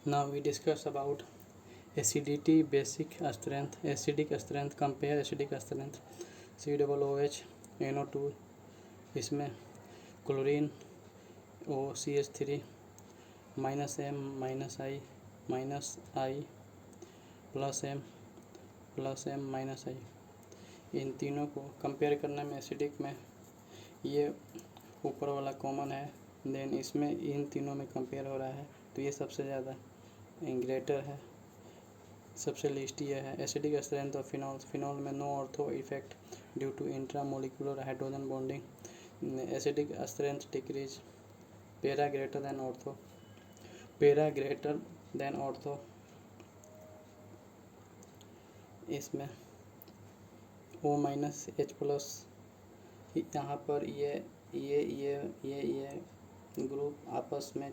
Now we discuss about acidity, basic strength, acidic strength, compare acidic strength. COOH NO2, इसमें chlorine OCH3 -M -I +M -I, इन तीनों को compare करने में acidic में ये ऊपर वाला कॉमन है, देन इसमें इन तीनों में कंपेयर हो रहा है तो ये सबसे ज़्यादा ग्रेटर है, सबसे लीस्ट ये है। Acidic strength of phenol, phenol में no ortho effect due to intramolecular hydrogen bonding. Acidic strength decrease, para greater than ortho, para greater than ortho. इसमें O-H+, यहाँ पर ये ग्रुप आपस में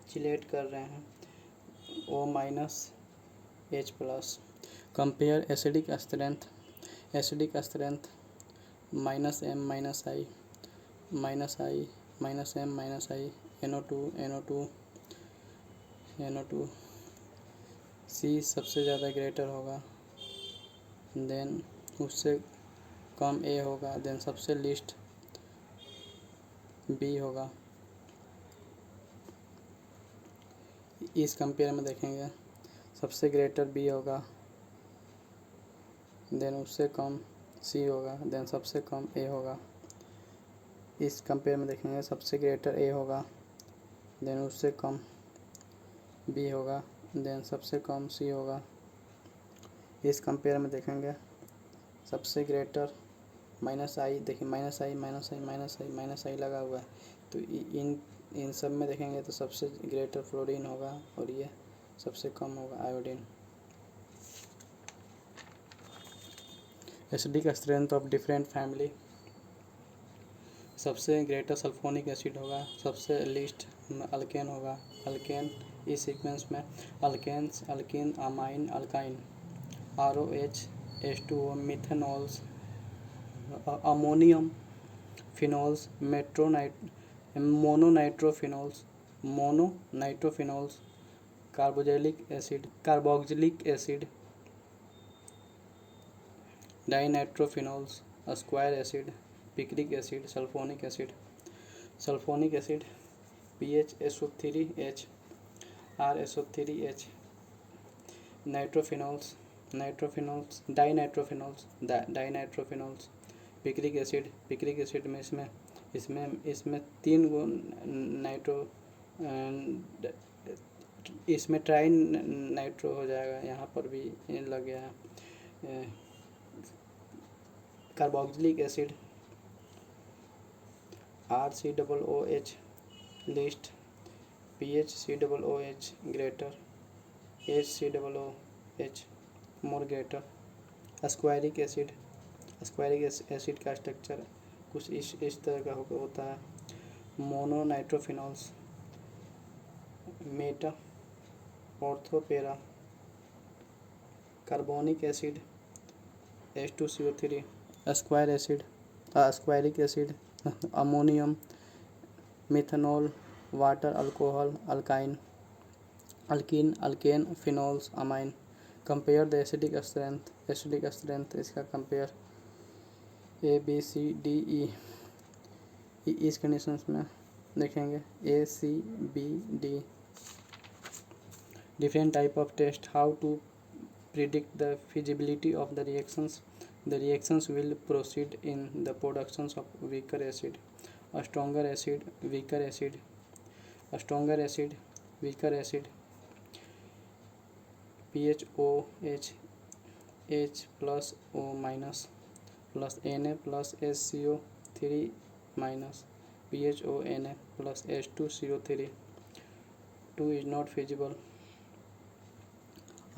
चिलेट कर रहे हैं, O-H+। Compare acidic strength, acidic strength -M -I -M -I NO2 C सबसे ज़्यादा ग्रेटर होगा, देन उससे कम A होगा, देन सबसे लीस्ट B होगा। इस कंपेयर में देखेंगे सबसे ग्रेटर B होगा, देन उससे कम C होगा, देन सबसे कम A होगा। इस कंपेयर में देखेंगे सबसे ग्रेटर A होगा, देन उससे कम B होगा, देन सबसे कम C होगा। इस कंपेयर में देखेंगे सबसे ग्रेटर -I, देखिए -I लगा हुआ है, तो इन सब में देखेंगे तो सबसे ग्रेटर फ्लोरीन होगा और ये सबसे कम होगा iodine. Acidic strength of different family, सबसे ग्रेटर सल्फोनिक एसिड होगा, सबसे लीस्ट अल्केन होगा। अल्केन इस सीक्वेंस में alkanes, alkene, amine, alkyne, ROH H2O, methanols, ammonium, phenols, mononitrophenols, carboxylic acid, dinitrophenols, square acid, picric acid, sulphonic acid pH SO3H, RSO3H, nitrophenols, dinitrophenols, picric acid में इसमें 3 गो nitro, इसमें tri nitro हो जाएगा, यहाँ पर भी लग गया है। Carboxylic acid RCOOH least, pH COOH greater, HCOOH more greater. Squaric acid का स्ट्रक्चर कुछ इस तरह का होता है। Mononitrophenols, meta ortho para. Carbonic acid H2CO3, squaric acid ammonium, methanol, water, alcohol, alkyne, alkane, phenols, amine. Compare the acidic strength, इसका compare ABCDE, इस conditions में देखेंगे ACBD। Different type of test, how to predict the feasibility of the reactions. The reactions will proceed in the productions of weaker acid, a stronger acid, weaker acid, a stronger acid, weaker acid. PHOH H plus O minus plus Na plus SCO3 minus PHONA plus H2CO3. 2 is not feasible.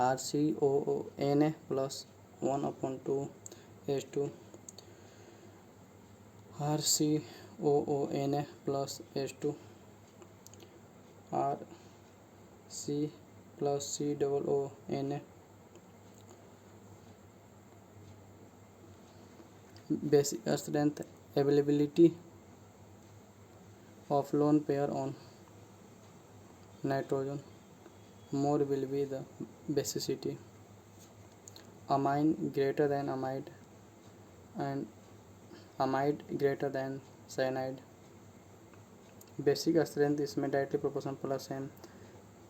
RCOONA plus 1/2 H2, RCOONA plus H2, RC plus COONA. Basic strength, availability of lone pair on nitrogen, more will be the basicity. Amine greater than amide and amide greater than cyanide. Basic strength इसमें directly proportion plus m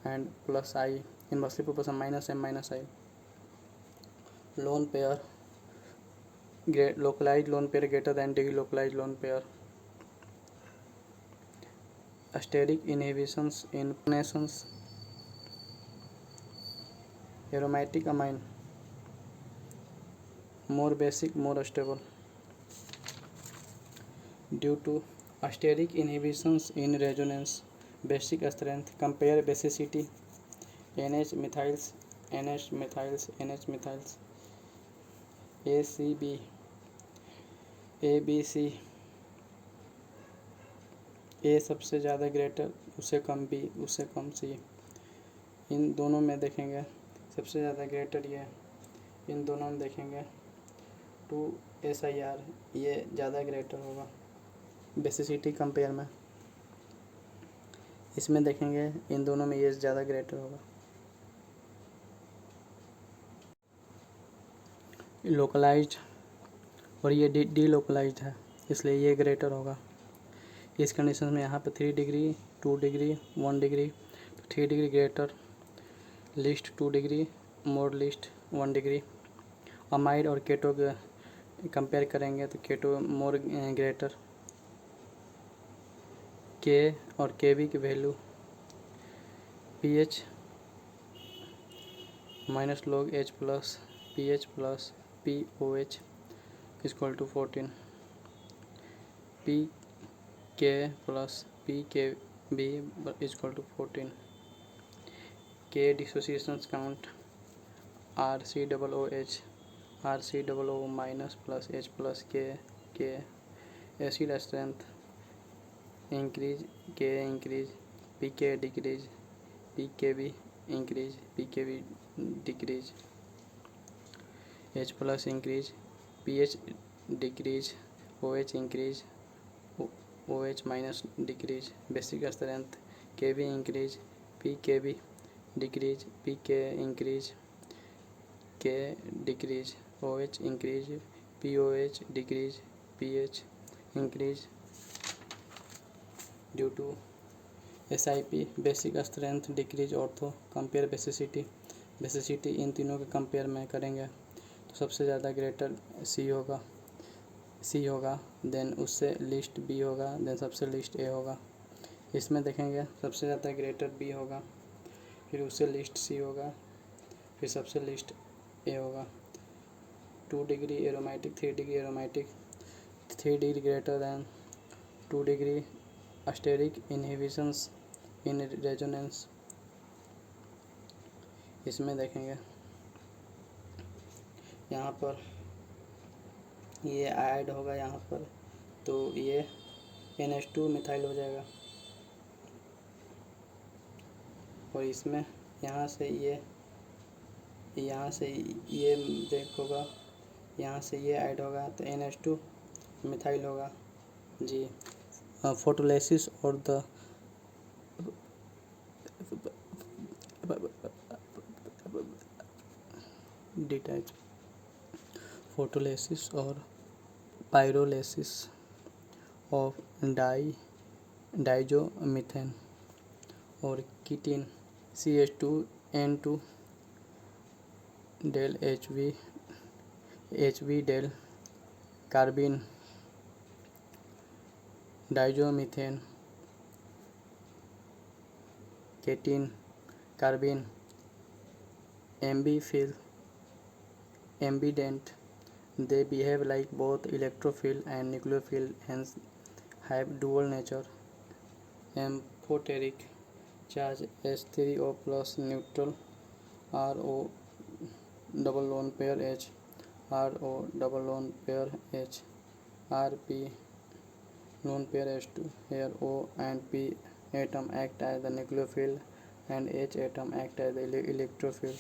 and plus I, inversely proportion minus m minus I. Lone pair localized lone pair greater than delocalized lone pair. Steric inhibitions in nations. Aromatic amine more basic, more stable. Due to steric inhibitions in resonance, basic strength, compare basicity. NH methyls, NH methyls, NH methyls. ACB, ABC. A सबसे ज़्यादा greater, उससे कम B, उससे कम C. इन दोनों में देखेंगे सबसे ज़्यादा greater ये, इन दोनों में देखेंगे 2SIR, ये ज़्यादा ग्रेटर होगा बेसिसिटी कंपेयर में. इसमें देखेंगे इन दोनों में ये ज़्यादा ग्रेटर होगा. लोकलाइज्ड और ये डीलोकलाइज्ड है, इसलिए ये ग्रेटर होगा. इस कंडीशन में यहाँ पर 3 डिग्री 2 डिग्री 1 डिग्री, तो 3 डिग्री ग्रेटर, लीस्ट 2 डिग्री, मोर लीस्ट 1 डिग्री. अमाइड और केटो कंपेयर करेंगे तो केटो मोर ग्रेटर. के और के बी की value pH minus log H plus pH plus POH equal to 14. PK plus PKB equal to 14. K dissociation count RCOOH, RCOO minus plus H plus K. Acid strength increase, K increase, PK decrease, PKB increase, PKB decrease. H plus increase, pH decrease, OH increase, OH minus decrease. Basic strength KB increase, PKB decrease, PK increase, K decrease, OH increase, POH decrease, pH increase. Due to SIP basic strength decrease ortho. Compare basicity in तीनों के compare में करेंगे तो सबसे ज़्यादा greater C होगा, then उससे least B होगा, देन सबसे लिस्ट A होगा. इसमें देखेंगे सबसे ज़्यादा ग्रेटर B होगा, फिर उससे लिस्ट C होगा, फिर सबसे लिस्ट A होगा. 2 degree aromatic, 3 degree aromatic, 3 degree greater than 2 degree. Steric inhibitions in resonance, इसमें देखेंगे यहाँ पर ये ऐड होगा यहाँ पर, तो ये NH2 मिथाइल हो जाएगा. और इसमें यहाँ से ये देखोगा, यहाँ से ये ऐड होगा तो NH2 मिथाइल होगा जी. फोटोलिसिस और द डिटैच फोटोलिसिस और पायरोलिसिस ऑफ डाइजोमीथेन और कीटीन CH2N2 डेल HV डेल carbene diazomethane ketene carbene ambident. They behave like both electrophile and nucleophile, hence have dual nature. Amphoteric charge H3O plus neutral, RO double lone pair H, RO double lone pair H, RP lone pair H2. Here O and P atom act as the nucleophile and H atom act as the electrophile.